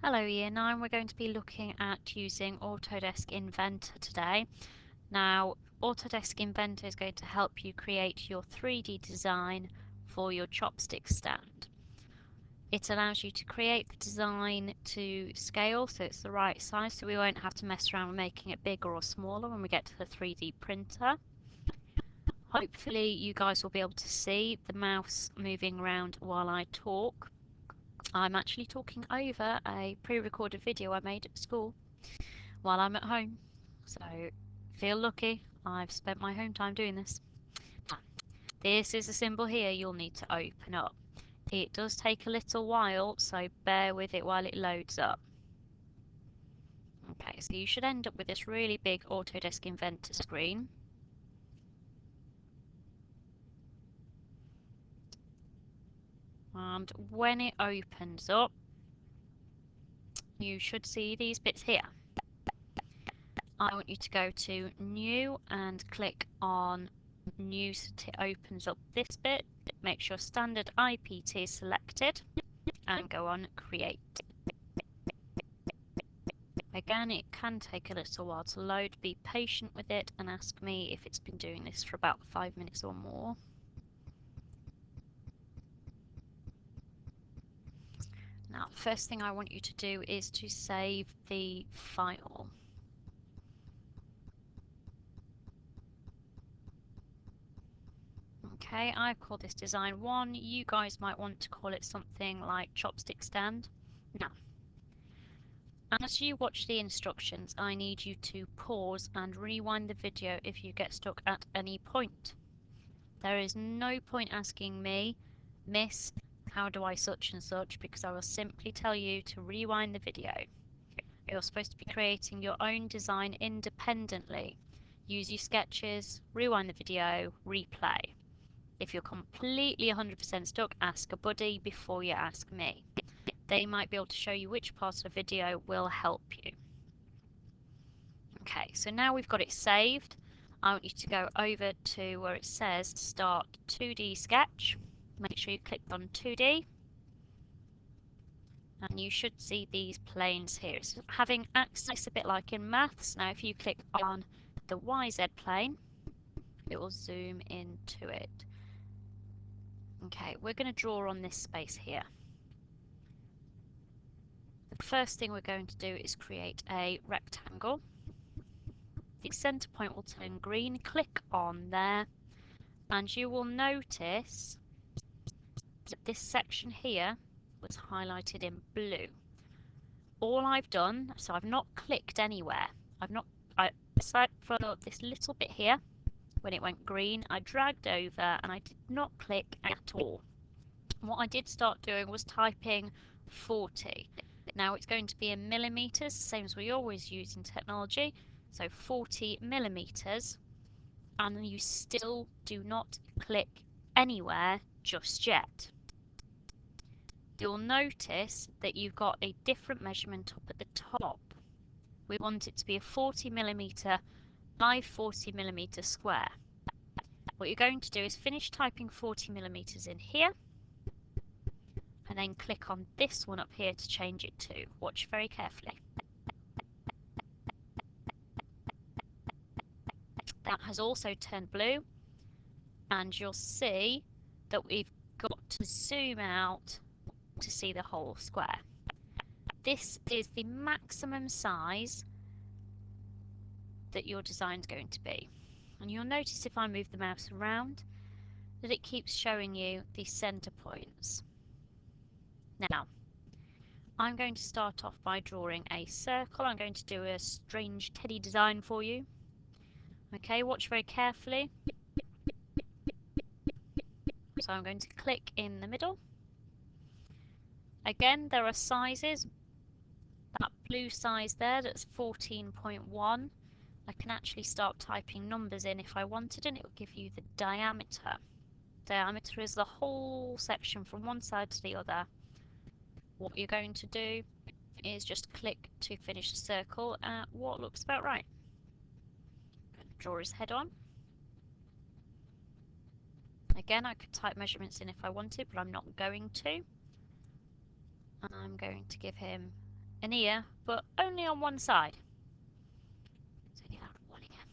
Hello Year 9, we're going to be looking at using Autodesk Inventor today. Now, Autodesk Inventor is going to help you create your 3D design for your chopstick stand. It allows you to create the design to scale so it's the right size, so we won't have to mess around with making it bigger or smaller when we get to the 3D printer. Hopefully you guys will be able to see the mouse moving around while I talk. I'm actually talking over a pre-recorded video I made at school while I'm at home. So feel lucky, I've spent my home time doing this. This is a symbol here you'll need to open up. It does take a little while, so bear with it while it loads up. Okay, so you should end up with this really big Autodesk Inventor screen. And when it opens up, you should see these bits here. I want you to go to New and click on New so it opens up this bit. Make sure Standard IPT is selected and go on Create. Again, it can take a little while to load. Be patient with it and ask me if it's been doing this for about 5 minutes or more. Now, the first thing I want you to do is to save the file. Okay, I've called this design 1. You guys might want to call it something like chopstick stand. Now, as you watch the instructions, I need you to pause and rewind the video if you get stuck at any point. There is no point asking me, Miss, how do I such and such, because I will simply tell you to rewind the video. You're supposed to be creating your own design independently. Use your sketches, rewind the video, replay. If you're completely 100% stuck, ask a buddy before you ask me. They might be able to show you which part of the video will help you. Okay, so now we've got it saved. I want you to go over to where it says Start 2D Sketch. Make sure you click on 2D. And you should see these planes here. It's having access a bit like in maths. Now if you click on the YZ plane, it will zoom into it. Okay, we're going to draw on this space here. The first thing we're going to do is create a rectangle. The center point will turn green. Click on there and you will notice that this section here was highlighted in blue. All I've done, so I've not clicked anywhere. Aside from this little bit here, when it went green, I dragged over and I did not click at all. What I did start doing was typing 40. Now it's going to be in millimeters, same as we always use in technology. So 40 millimeters, and you still do not click anywhere just yet. You'll notice that you've got a different measurement up at the top. We want it to be a 40 millimeter by 40 millimeter square. What you're going to do is finish typing 40 millimeters in here, and then click on this one up here to change it to. Watch very carefully. That has also turned blue, and you'll see that we've got to zoom out to see the whole square. This is the maximum size that your design is going to be. And you'll notice if I move the mouse around that it keeps showing you the center points. Now, I'm going to start off by drawing a circle. I'm going to do a strange teddy design for you. Okay, watch very carefully. So I'm going to click in the middle. Again, there are sizes. That blue size there, that's 14.1. I can actually start typing numbers in if I wanted, and it will give you the diameter. Diameter is the whole section from one side to the other. What you're going to do is just click to finish the circle at what looks about right. Draw his head on. Again, I could type measurements in if I wanted, but I'm not going to. I'm going to give him an ear, but only on one side. So I need that one again.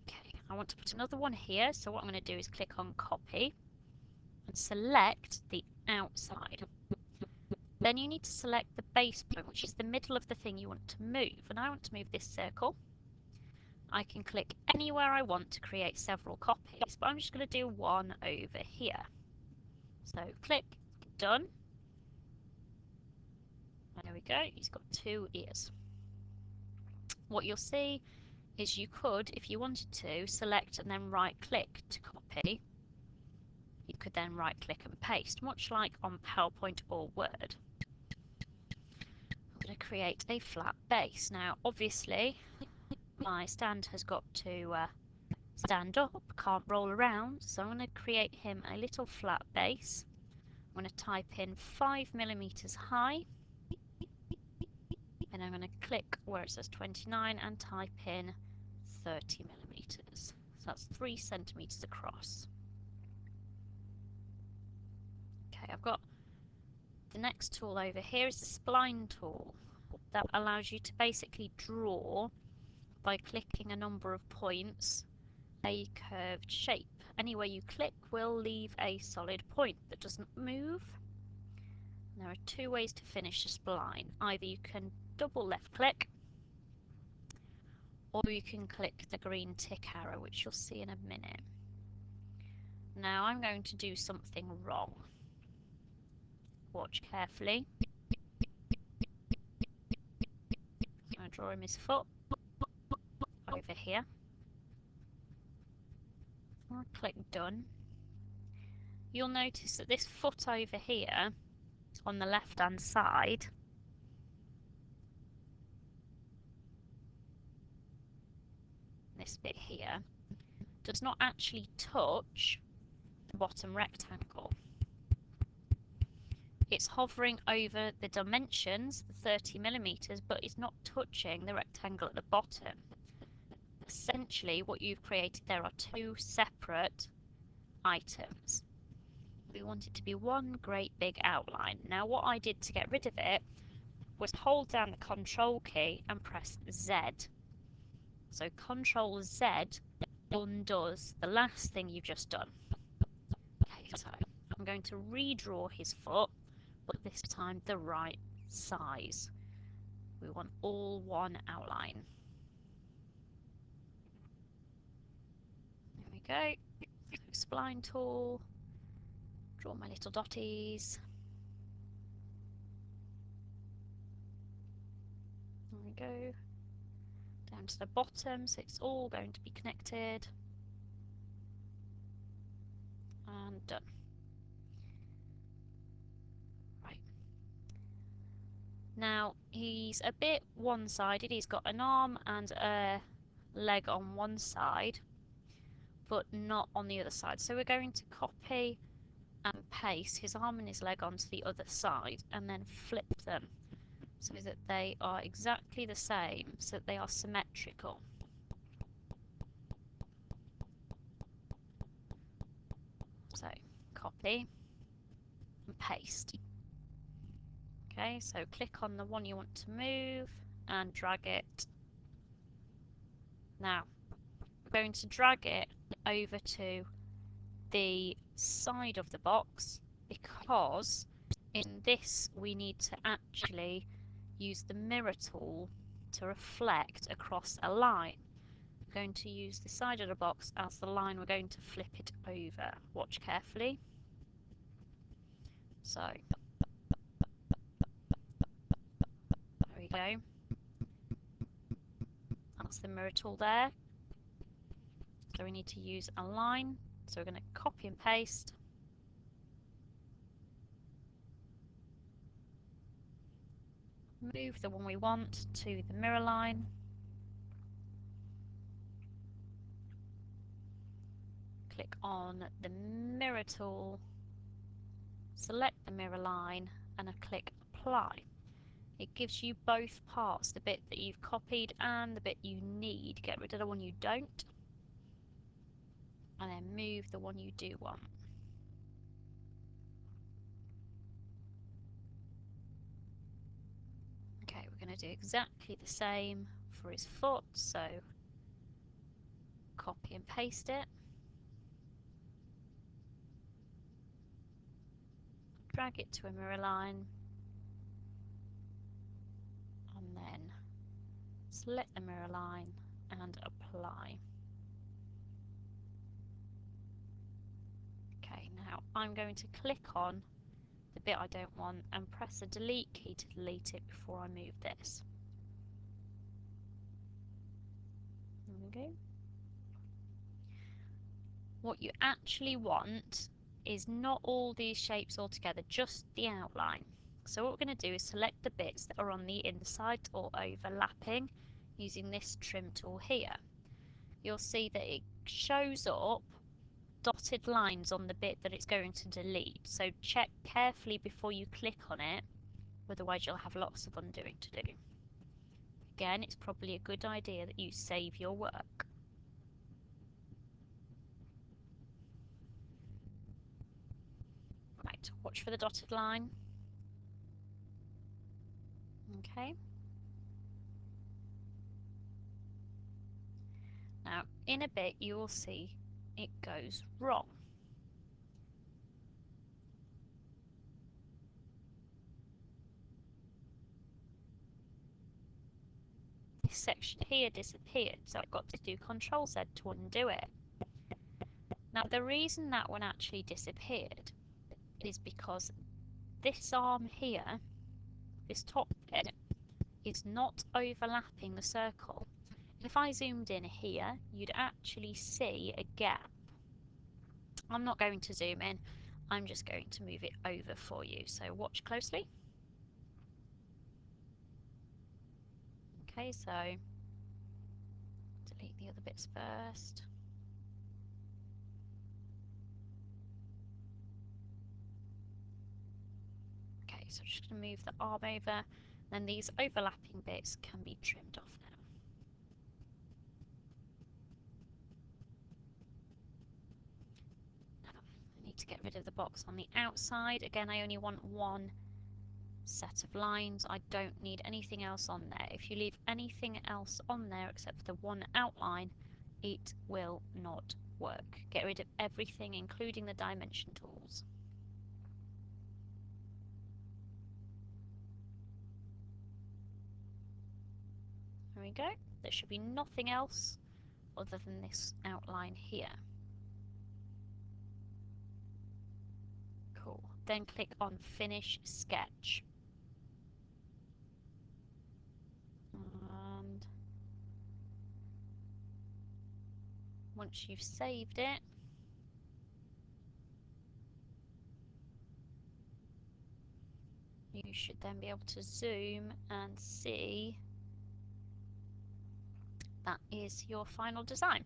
Okay, I want to put another one here, so what I'm going to do is click on copy and select the outside. Then you need to select the base point, which is the middle of the thing you want to move, and I want to move this circle. I can click anywhere I want to create several copies, but I'm just going to do one over here. So click, done. There we go, he's got 2 ears. What you'll see is you could, if you wanted to, select and then right click to copy. You could then right click and paste, much like on PowerPoint or Word. I'm going to create a flat base. Now obviously my stand has got to stand up, can't roll around, so I'm going to create him a little flat base. I'm going to type in 5mm high, and I'm going to click where it says 29 and type in 30mm. So that's 3 centimeters across. Okay, I've got the next tool over here is the spline tool. That allows you to basically draw, by clicking a number of points, a curved shape. Anywhere you click will leave a solid point that doesn't move. There are 2 ways to finish a spline. Either you can double left click, or you can click the green tick arrow, which you'll see in a minute. Now I'm going to do something wrong. Watch carefully. I'm going to draw him his foot over here. I'll click done. You'll notice that this foot over here on the left hand side this bit here does not actually touch the bottom rectangle. It's hovering over the dimensions, the 30mm, but it's not touching the rectangle at the bottom. Essentially what you've created there are 2 separate items. We want it to be one great big outline. Now what I did to get rid of it was hold down the Control key and press Z. So Control Z undoes the last thing you've just done. Okay, so I'm going to redraw his foot, but this time the right size. We want all one outline. There we go. So spline tool, draw my little dotties. There we go. Down to the bottom, so it's all going to be connected. And done. Right. Now he's a bit one-sided. He's got an arm and a leg on one side, but not on the other side. So we're going to copy and paste his arm and his leg onto the other side and then flip them so that they are exactly the same, so that they are symmetrical. So copy and paste. Okay, so click on the one you want to move and drag it. Now we're going to drag it over to the side of the box, because in this we need to actually use the mirror tool to reflect across a line. I'm going to use the side of the box as the line we're going to flip it over. Watch carefully. So there we go. That's the mirror tool there. So we need to use a line. So we're going to copy and paste. Move the one we want to the mirror line. Click on the mirror tool, select the mirror line, and I click apply. It gives you both parts, the bit that you've copied and the bit you need. Get rid of the one you don't, and then move the one you do want. going to do exactly the same for his foot, so copy and paste it, drag it to a mirror line, and then select the mirror line and apply. Okay, now I'm going to click on the bit I don't want and press the delete key to delete it before I move this. There we go. What you actually want is not all these shapes all together, just the outline. So what we're going to do is select the bits that are on the inside or overlapping using this trim tool here. You'll see that it shows up dotted lines on the bit that it's going to delete, so check carefully before you click on it, otherwise you'll have lots of undoing to do. Again, it's probably a good idea that you save your work. Right, watch for the dotted line. Okay. Now, in a bit you will see it goes wrong. This section here disappeared, so I've got to do Ctrl Z to undo it. Now, the reason that one actually disappeared is because this arm here, this top bit, is not overlapping the circle. If I zoomed in here, you'd actually see a gap. I'm not going to zoom in, I'm just going to move it over for you, so watch closely. Okay, so delete the other bits first. Okay, so I'm just going to move the arm over, then these overlapping bits can be trimmed off now. I need to get rid of the box on the outside. Again, I only want one set of lines. I don't need anything else on there. If you leave anything else on there except for the one outline, it will not work. Get rid of everything, including the dimension tools. There we go. There should be nothing else other than this outline here. Cool. Then click on Finish Sketch. And once you've saved it, you should then be able to zoom and see that is your final design.